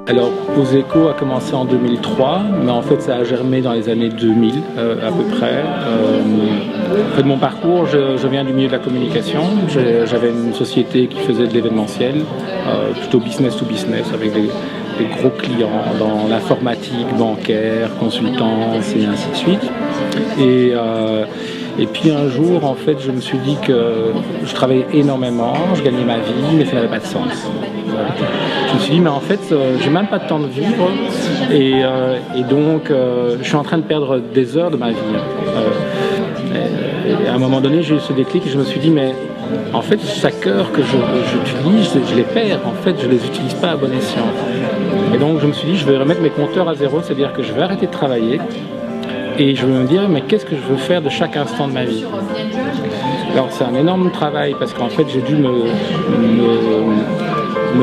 Alors, Poséco a commencé en 2003, mais en fait ça a germé dans les années 2000 à peu près. En fait, mon parcours, je viens du milieu de la communication. J'avais une société qui faisait de l'événementiel, plutôt business to business, avec des gros clients dans l'informatique, bancaire, consultance et ainsi de suite. Et puis un jour, en fait, je me suis dit que je travaillais énormément, je gagnais ma vie, mais ça n'avait pas de sens. Je me suis dit, mais en fait, j'ai même pas de temps de vivre, et donc je suis en train de perdre des heures de ma vie. Et à un moment donné, j'ai eu ce déclic et je me suis dit, mais en fait, chaque heure que j'utilise, je les perds, en fait, je les utilise pas à bon escient. Et donc je me suis dit, je vais remettre mes compteurs à zéro, c'est-à-dire que je vais arrêter de travailler, et je vais me dire, mais qu'est-ce que je veux faire de chaque instant de ma vie? Alors c'est un énorme travail, parce qu'en fait, j'ai dû me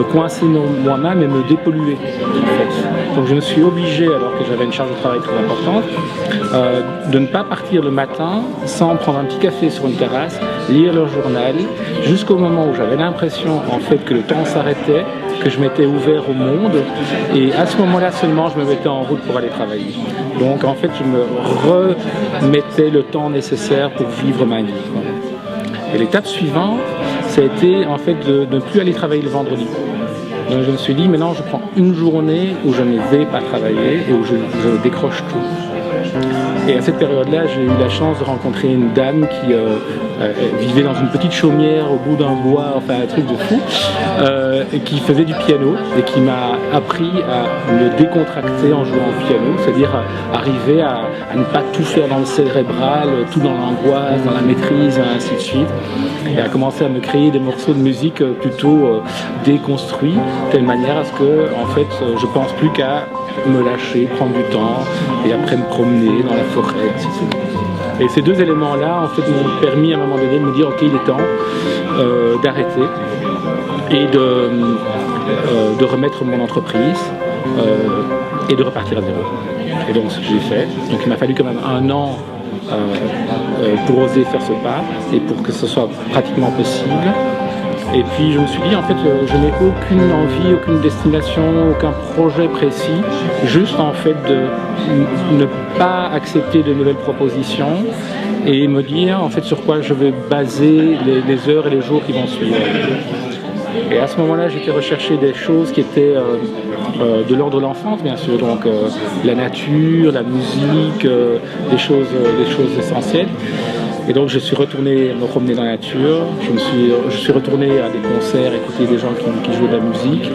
coincer moi-même et me dépolluer. En fait. Donc je me suis obligé, alors que j'avais une charge de travail très importante, de ne pas partir le matin sans prendre un petit café sur une terrasse, lire le journal, jusqu'au moment où j'avais l'impression en fait que le temps s'arrêtait, que je m'étais ouvert au monde, et à ce moment-là seulement je me mettais en route pour aller travailler. Donc en fait je me remettais le temps nécessaire pour vivre ma vie. Et l'étape suivante, ça a été en fait de ne plus aller travailler le vendredi. Donc je me suis dit, maintenant je prends une journée où je ne vais pas travailler et où je décroche tout. Et à cette période-là, j'ai eu la chance de rencontrer une dame qui vivait dans une petite chaumière au bout d'un bois, enfin un truc de fou, qui faisait du piano et qui m'a appris à me décontracter en jouant au piano, c'est-à-dire arriver à ne pas tout faire dans le cérébral, tout dans l'angoisse, dans la maîtrise, et ainsi de suite, et à commencer à me créer des morceaux de musique plutôt déconstruits, de telle manière à ce que, en fait, je pense plus qu'à me lâcher, prendre du temps, et après me promener dans la forêt, etc. Et ces deux éléments-là, en fait, m'ont permis à un moment donné de me dire, ok, il est temps d'arrêter et de remettre mon entreprise et de repartir à zéro. Et donc, ce que j'ai fait. Donc, il m'a fallu quand même 1 an pour oser faire ce pas et pour que ce soit pratiquement possible. Et puis je me suis dit, en fait, je n'ai aucune envie, aucune destination, aucun projet précis, juste en fait de ne pas accepter de nouvelles propositions et me dire en fait sur quoi je vais baser les heures et les jours qui vont suivre. Et à ce moment-là, j'étais rechercher des choses qui étaient de l'ordre de l'enfance, bien sûr, donc la nature, la musique, des choses essentielles. Et donc je suis retourné me promener dans la nature, je suis retourné à des concerts, écouter des gens qui jouaient de la musique,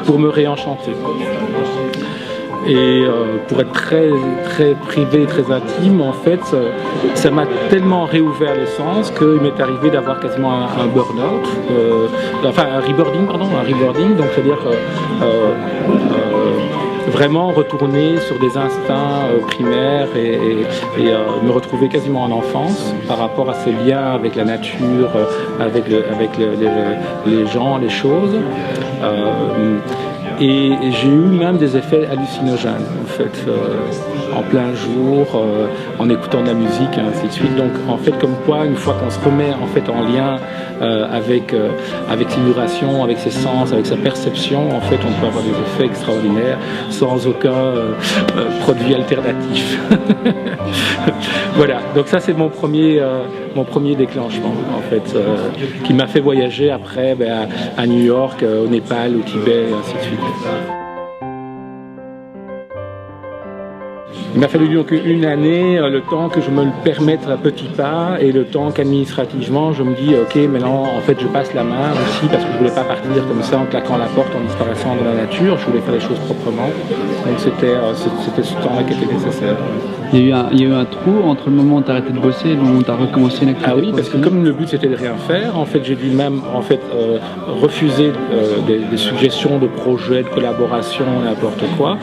pour me réenchanter. Et pour être très, très privé, très intime, en fait, ça m'a tellement réouvert les sens qu'il m'est arrivé d'avoir quasiment un burn-out, enfin un rebirthing, donc c'est-à-dire vraiment retourner sur des instincts primaires et me retrouver quasiment en enfance par rapport à ces liens avec la nature, avec les gens, les choses. Et j'ai eu même des effets hallucinogènes, en fait, en plein jour, en écoutant de la musique, et ainsi de suite. Donc, en fait, comme quoi, une fois qu'on se remet en fait en lien avec ses vibrations, avec ses sens, avec sa perception, en fait, on peut avoir des effets extraordinaires sans aucun produit alternatif. Voilà. Donc ça, c'est mon premier déclenchement, en fait, qui m'a fait voyager après à New York, au Népal, au Tibet, et ainsi de suite. Il m'a fallu donc 1 année, le temps que je me le permette à petits pas et le temps qu'administrativement je me dis ok, maintenant en fait je passe la main aussi parce que je ne voulais pas partir comme ça en claquant la porte, en disparaissant dans la nature, je voulais faire les choses proprement. Donc c'était ce temps-là qui était nécessaire. Il y a eu un trou entre le moment où tu as arrêté de bosser et le moment où tu as recommencé une activité. Ah oui, parce que comme le but c'était de rien faire, en fait j'ai dû même refuser des suggestions de projets, de collaboration, n'importe quoi,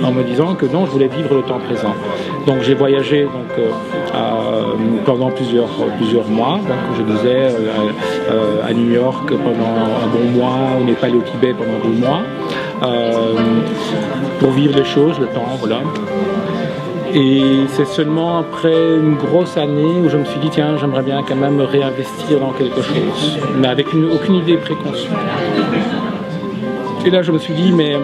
en me disant que non, je voulais vivre le temps présent. Donc j'ai voyagé pendant plusieurs mois, donc je disais à New York pendant un bon mois, au Népal et au Tibet pendant 2 mois, pour vivre les choses, le temps, voilà. Et c'est seulement après une grosse année où je me suis dit tiens, j'aimerais bien quand même me réinvestir dans quelque chose, mais avec aucune idée préconçue. Et là, je me suis dit, mais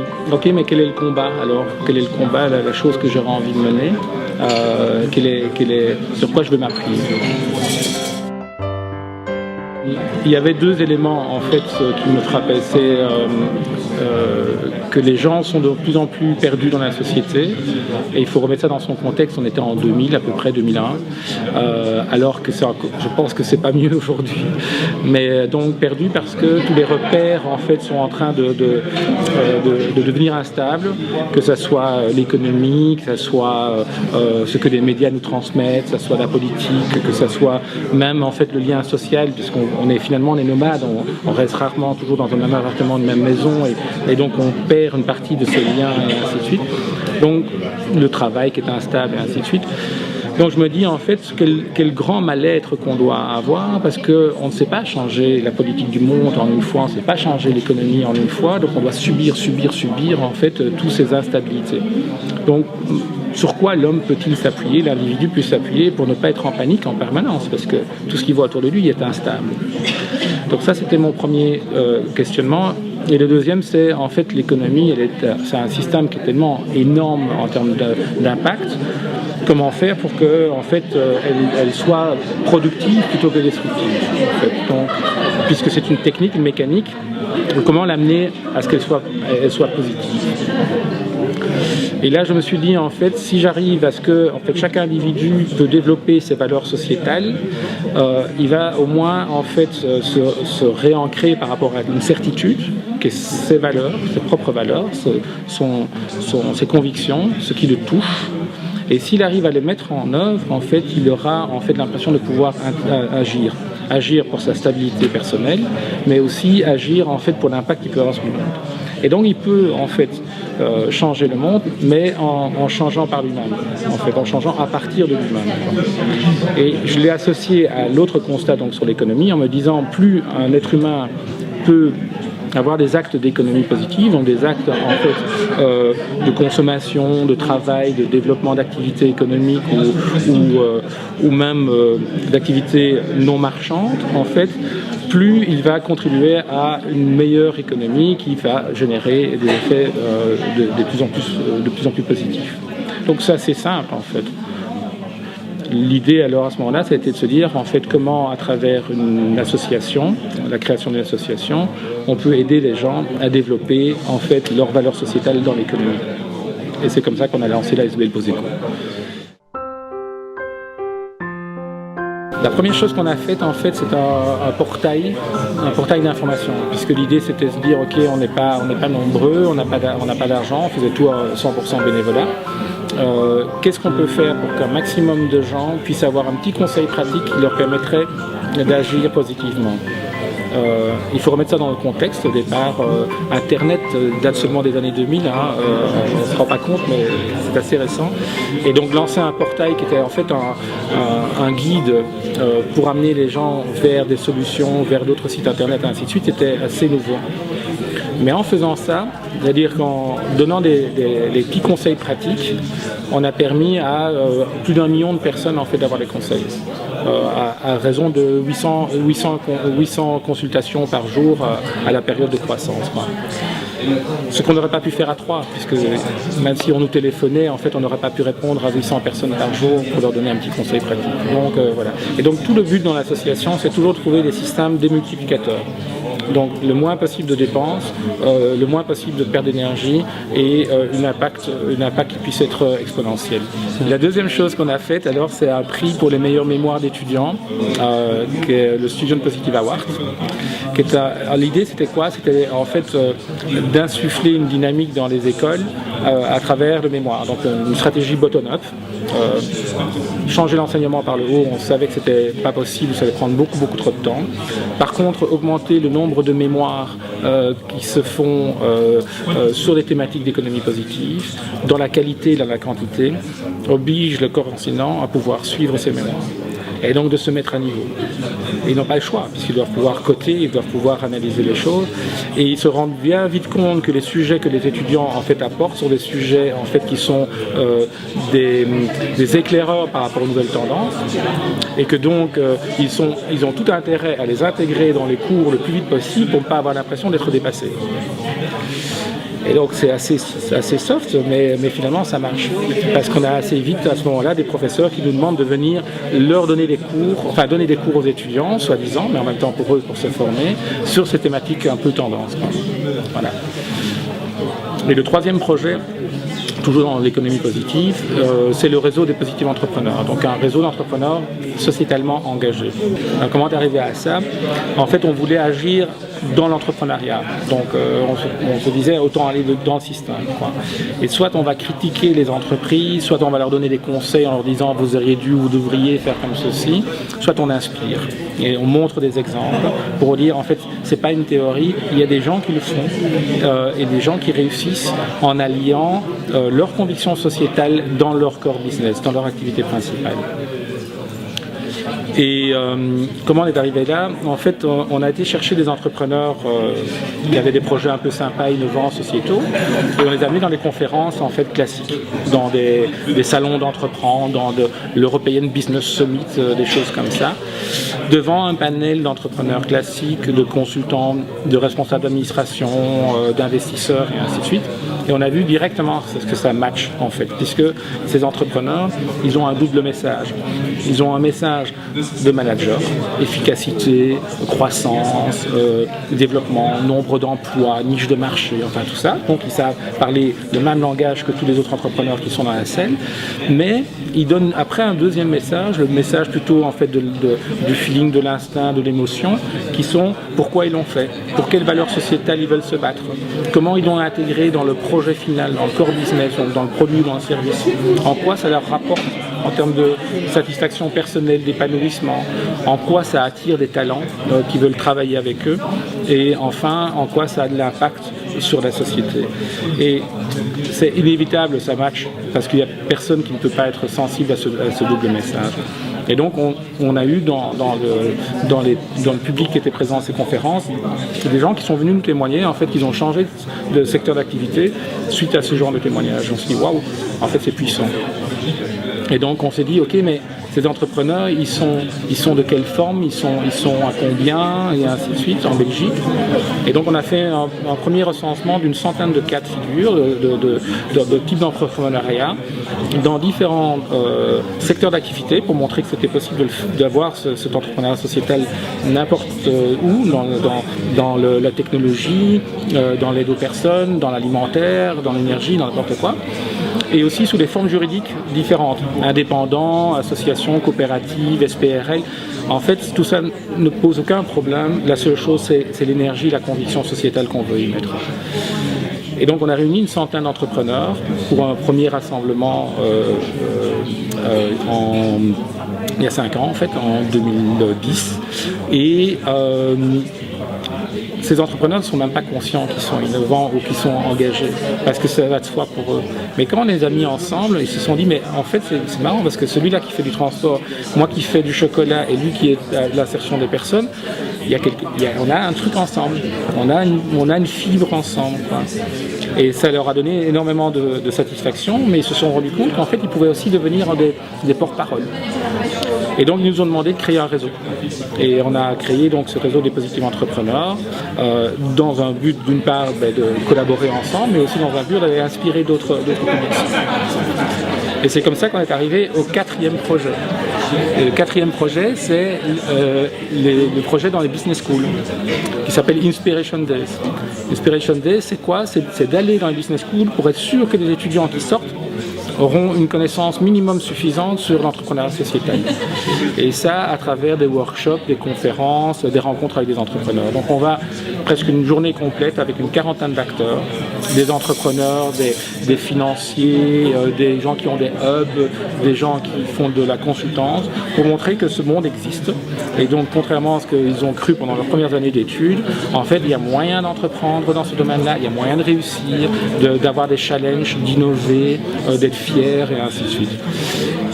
quel est le combat alors? Quel est le combat, la chose que j'aurais envie de mener? Sur quoi je vais m'appuyer? Il y avait deux éléments en fait qui me frappaient. C'est que les gens sont de plus en plus perdus dans la société, et il faut remettre ça dans son contexte. On était en 2000, à peu près 2001, alors que je pense que c'est pas mieux aujourd'hui, mais donc perdus parce que tous les repères en fait sont en train de devenir instables, que ce soit l'économie, que ce soit ce que les médias nous transmettent, que ce soit la politique, que ce soit même en fait le lien social, puisqu'on est finalement nomades, on reste rarement toujours dans un même appartement, une même maison, et donc on perd une partie de ce lien et ainsi de suite. Donc le travail qui est instable et ainsi de suite. Donc je me dis en fait quel grand mal-être qu'on doit avoir, parce qu'on ne sait pas changer la politique du monde en une fois, on ne sait pas changer l'économie en une fois, donc on doit subir en fait toutes ces instabilités. Donc sur quoi l'homme peut-il s'appuyer, l'individu peut s'appuyer pour ne pas être en panique en permanence, parce que tout ce qu'il voit autour de lui est instable. Donc ça c'était mon premier questionnement. Et le deuxième, c'est en fait l'économie, c'est un système qui est tellement énorme en termes d'impact. Comment faire pour que en fait, elle soit productive plutôt que destructive en fait. Donc, puisque c'est une technique, une mécanique, comment l'amener à ce qu'elle soit positive. Et là, je me suis dit, en fait, si j'arrive à ce que en fait, chaque individu peut développer ses valeurs sociétales, il va au moins en fait, se réancrer par rapport à une certitude, qui est ses valeurs, ses propres valeurs, ses convictions, ce qui le touche. Et s'il arrive à les mettre en œuvre, en fait, il aura en fait, l'impression de pouvoir agir pour sa stabilité personnelle, mais aussi agir en fait, pour l'impact qu'il peut avoir sur le monde. Et donc il peut en fait changer le monde, mais en changeant par lui-même, en fait, en changeant à partir de lui-même. Et je l'ai associé à l'autre constat donc, sur l'économie, en me disant plus un être humain peut avoir des actes d'économie positive, donc des actes en fait, de consommation, de travail, de développement d'activités économiques ou même d'activités non marchandes, en fait, plus il va contribuer à une meilleure économie qui va générer des effets de plus en plus positifs. Donc c'est assez simple en fait. L'idée alors à ce moment-là, ça a été de se dire en fait comment à travers une association, la création d'une association, on peut aider les gens à développer en fait leurs valeurs sociétales dans l'économie. Et c'est comme ça qu'on a lancé l'ASBL Poseco. La première chose qu'on a faite, en fait, c'est un portail d'information, puisque l'idée c'était de se dire, ok, on n'est pas nombreux, on n'a pas d'argent, on faisait tout à 100% bénévolat. Qu'est-ce qu'on peut faire pour qu'un maximum de gens puissent avoir un petit conseil pratique qui leur permettrait d'agir positivement? Il faut remettre ça dans le contexte. Au départ, Internet date seulement des années 2000, on ne se rend pas compte, mais c'est assez récent. Et donc lancer un portail qui était en fait un guide pour amener les gens vers des solutions, vers d'autres sites Internet, et ainsi de suite, était assez nouveau. Mais en faisant ça, c'est-à-dire qu'en donnant des petits conseils pratiques, on a permis à plus d'1 million de personnes en fait, d'avoir des conseils. À raison de 800 consultations par jour à la période de croissance. Ce qu'on n'aurait pas pu faire à 3, puisque même si on nous téléphonait, en fait, on n'aurait pas pu répondre à 800 personnes par jour pour leur donner un petit conseil pratique. Donc, voilà. Et donc tout le but dans l'association, c'est toujours de trouver des systèmes démultiplicateurs. Donc le moins possible de dépenses, le moins possible de perte d'énergie et un impact qui puisse être exponentiel. La deuxième chose qu'on a faite, alors, c'est un prix pour les meilleures mémoires d'étudiants, qui est le Student Positive Award. L'idée c'était quoi? C'était en fait d'insuffler une dynamique dans les écoles à travers le mémoire. Donc une stratégie bottom-up. Changer l'enseignement par le haut, on savait que c'était pas possible, ça allait prendre beaucoup trop de temps. Par contre, augmenter le nombre de mémoires qui se font sur des thématiques d'économie positive, dans la qualité et dans la quantité, oblige le corps enseignant à pouvoir suivre ces mémoires. et donc de se mettre à niveau. Et ils n'ont pas le choix, puisqu'ils doivent pouvoir coter, ils doivent pouvoir analyser les choses, et ils se rendent bien vite compte que les sujets que les étudiants en fait apportent sont des sujets en fait qui sont des éclaireurs par rapport aux nouvelles tendances, et que donc ils ont tout intérêt à les intégrer dans les cours le plus vite possible pour ne pas avoir l'impression d'être dépassés. Et donc c'est assez soft, mais finalement ça marche. Parce qu'on a assez vite à ce moment-là des professeurs qui nous demandent de venir leur donner des cours, enfin donner des cours aux étudiants, soi-disant, mais en même temps pour eux, pour se former, sur ces thématiques un peu tendance. Voilà. Et le troisième projet, toujours dans l'économie positive, c'est le réseau des positifs entrepreneurs. Donc un réseau d'entrepreneurs sociétalement engagés. Alors, comment est arrivé à ça? En fait, on voulait agir dans l'entrepreneuriat. Donc on se disait autant aller dans le système, quoi. Et soit on va critiquer les entreprises, soit on va leur donner des conseils en leur disant vous auriez dû, vous devriez faire comme ceci, soit on inspire. Et on montre des exemples pour dire en fait c'est pas une théorie, il y a des gens qui le font et des gens qui réussissent en alliant leurs convictions sociétales dans leur core business, dans leur activité principale. Et comment on est arrivé là? En fait, on a été chercher des entrepreneurs qui avaient des projets un peu sympas, innovants, sociétaux, et on les a mis dans des conférences en fait classiques, dans des salons d'entreprendre, dans l'European Business Summit, des choses comme ça, devant un panel d'entrepreneurs classiques, de consultants, de responsables d'administration, d'investisseurs et ainsi de suite. Et on a vu directement ce que ça match en fait, puisque ces entrepreneurs, ils ont un double message. Ils ont un message de manager, efficacité, croissance, développement, nombre d'emplois, niche de marché, enfin tout ça. Donc ils savent parler le même langage que tous les autres entrepreneurs qui sont dans la scène, mais ils donnent après un deuxième message, le message plutôt en fait du feeling, de l'instinct, de l'émotion, qui sont pourquoi ils l'ont fait, pour quelles valeurs sociétales ils veulent se battre, comment ils l'ont intégré dans le projet final, dans le core business, dans le produit, dans le service, en quoi ça leur rapporte en termes de satisfaction personnelle, d'épanouissement, en quoi ça attire des talents qui veulent travailler avec eux, et enfin en quoi ça a de l'impact sur la société. Et c'est inévitable, ça match, parce qu'il n'y a personne qui ne peut pas être sensible à ce double message. Et donc on a eu dans le public qui était présent à ces conférences des gens qui sont venus nous témoigner en fait qu'ils ont changé de secteur d'activité suite à ce genre de témoignage. On s'est dit waouh, en fait c'est puissant. Et donc on s'est dit ok, mais ces entrepreneurs ils sont de quelle forme, ils sont à combien et ainsi de suite en Belgique. Et donc on a fait un premier recensement d'une centaine de cas de figure de types d'entrepreneuriat dans différents secteurs d'activité pour montrer que c'était possible d'avoir cet entrepreneuriat sociétal n'importe où, dans la technologie, dans l'aide aux personnes, dans l'alimentaire, dans l'énergie, dans n'importe quoi. Et aussi sous des formes juridiques différentes, indépendants, associations, coopératives, SPRL. En fait, tout ça ne pose aucun problème. La seule chose, c'est l'énergie, la conviction sociétale qu'on veut y mettre. Et donc, on a réuni une centaine d'entrepreneurs pour un premier rassemblement il y a 5 ans, en fait, en 2010. Et ces entrepreneurs ne sont même pas conscients qu'ils sont innovants ou qu'ils sont engagés, parce que ça va de soi pour eux. Mais quand on les a mis ensemble, ils se sont dit, mais en fait c'est marrant, parce que celui-là qui fait du transport, moi qui fais du chocolat et lui qui est à l'insertion des personnes, on a un truc ensemble, on a une fibre ensemble, quoi. Et ça leur a donné énormément de satisfaction, mais ils se sont rendus compte qu'en fait ils pouvaient aussi devenir des porte-parole. Et donc ils nous ont demandé de créer un réseau. Et on a créé donc ce réseau des positifs entrepreneurs dans un but d'une part de collaborer ensemble, mais aussi dans un but d'aller inspirer d'autres publics. Et c'est comme ça qu'on est arrivé au 4e projet. Et le 4e projet, c'est le projet dans les business schools, qui s'appelle Inspiration Days. Inspiration Days, c'est quoi? C'est d'aller dans les business schools pour être sûr que les étudiants qui sortent auront une connaissance minimum suffisante sur l'entrepreneuriat sociétal. Et ça à travers des workshops, des conférences, des rencontres avec des entrepreneurs. Donc on va presque une journée complète avec une quarantaine d'acteurs, des entrepreneurs, des financiers, des gens qui ont des hubs, des gens qui font de la consultance, pour montrer que ce monde existe. Et donc, contrairement à ce qu'ils ont cru pendant leurs premières années d'études, en fait, il y a moyen d'entreprendre dans ce domaine-là, il y a moyen de réussir, d'avoir des challenges, d'innover, d'être fier et ainsi de suite.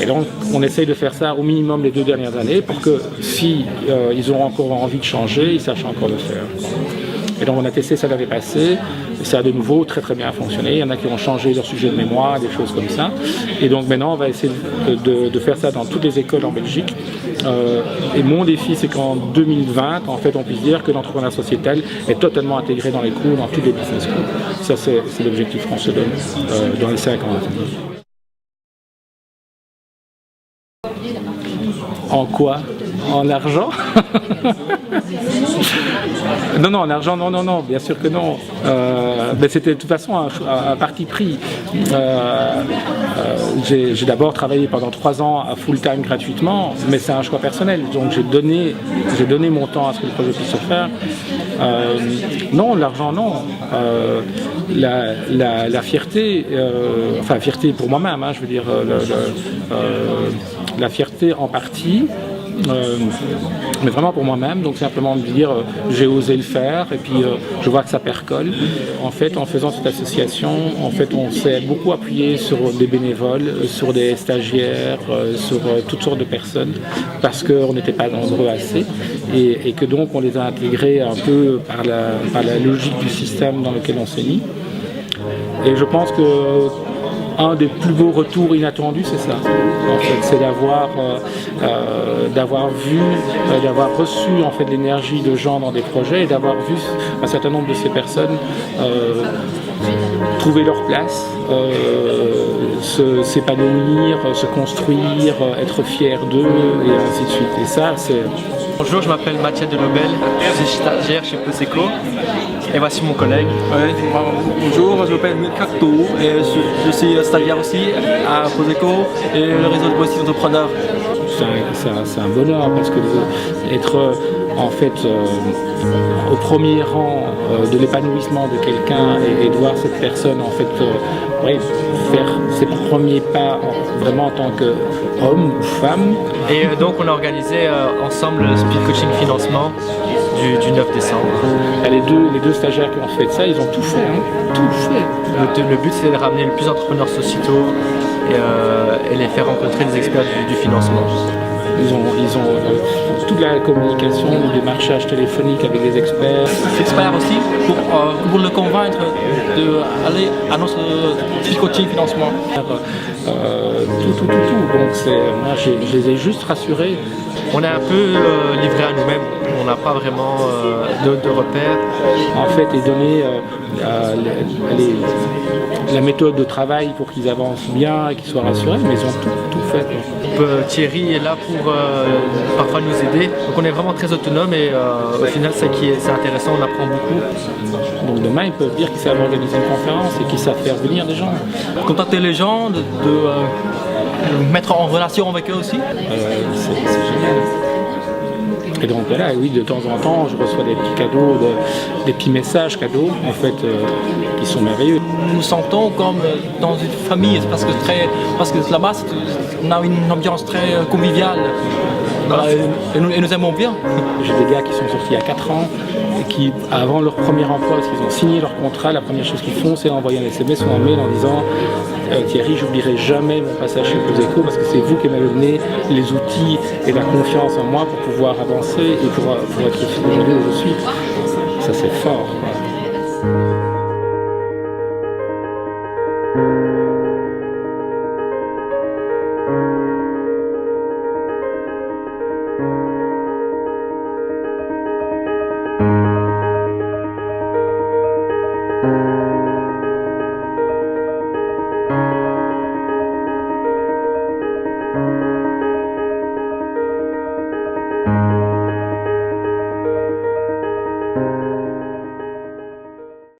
Et donc, on essaye de faire ça au minimum les 2 dernières années pour que si ils ont encore envie de changer, ils sachent encore le faire. Et donc on a testé ça l'année passée, et ça a de nouveau très très bien fonctionné. Il y en a qui ont changé leur sujet de mémoire, des choses comme ça. Et donc maintenant on va essayer de faire ça dans toutes les écoles en Belgique. Et mon défi c'est qu'en 2020, en fait on puisse dire que l'entrepreneuriat sociétal est totalement intégré dans les cours, dans toutes les business schools. Ça c'est l'objectif qu'on se donne dans les 5 ans à venir. En quoi? En argent? Non, en argent, non, bien sûr que non. Mais c'était de toute façon un parti pris. J'ai d'abord travaillé pendant 3 ans à full-time gratuitement, mais c'est un choix personnel. Donc j'ai donné mon temps à ce que le projet puisse se faire. Non, l'argent, non. La fierté, enfin fierté pour moi-même, hein, je veux dire, la fierté en partie. Mais vraiment pour moi-même, donc simplement de dire j'ai osé le faire et puis je vois que ça percole. En fait, en faisant cette association, en fait, on s'est beaucoup appuyé sur des bénévoles, sur des stagiaires, sur toutes sortes de personnes parce qu'on n'était pas nombreux assez et que donc on les a intégrés un peu par la logique du système dans lequel on s'est mis. Et je pense que un des plus beaux retours inattendus, c'est ça. En fait, c'est d'avoir vu, d'avoir reçu en fait l'énergie de gens dans des projets et d'avoir vu un certain nombre de ces personnes trouver leur place, s'épanouir, se construire, être fiers d'eux et ainsi de suite. Et ça, c'est... Bonjour, je m'appelle Mathieu Delobel, je suis stagiaire chez Proseco et voici mon collègue. Bonjour, je m'appelle Cacto et je suis stagiaire aussi à Proseco et le réseau de Boissy d'entrepreneurs. C'est un bonheur parce que être en fait au premier rang de l'épanouissement de quelqu'un et de voir cette personne en fait faire ses premiers pas vraiment en tant qu'homme ou femme. Et donc on a organisé ensemble le Speed Coaching Financement du 9 décembre. Et les deux stagiaires qui ont fait ça, ils ont tout fait, hein, tout fait. Le but c'est de ramener le plus d'entrepreneurs sociétaux et les faire rencontrer des experts du financement. Ils ont toute la communication, le démarchage téléphonique avec les experts. Experts aussi pour le convaincre d'aller à notre coaching financement. Tout. Donc moi je les ai juste rassurés. On est un peu livré à nous-mêmes, on n'a pas vraiment de repères. En fait, et donner la méthode de travail pour qu'ils avancent bien et qu'ils soient rassurés, mais ils ont tout fait. Thierry est là pour parfois nous aider, donc on est vraiment très autonome et au final c'est intéressant, on apprend beaucoup. Donc demain ils peuvent dire qu'ils savent organiser une conférence et qu'ils savent faire venir des gens. Contacter les gens, de mettre en relation avec eux aussi. C'est génial. Et donc voilà, oui, de temps en temps, je reçois des petits cadeaux, des petits messages cadeaux, en fait, qui sont merveilleux. Nous nous sentons comme dans une famille, parce que là-bas, on a une ambiance très conviviale. Et nous aimons bien. J'ai des gars qui sont sortis il y a 4 ans, et qui, avant leur premier emploi, parce qu'ils ont signé leur contrat, la première chose qu'ils font, c'est envoyer un SMS ou un mail en disant Thierry, j'oublierai jamais mon passage chez Proseco parce que c'est vous qui m'avez donné les outils et la confiance en moi pour pouvoir avancer et pour être aujourd'hui où je suis. Ça c'est fort.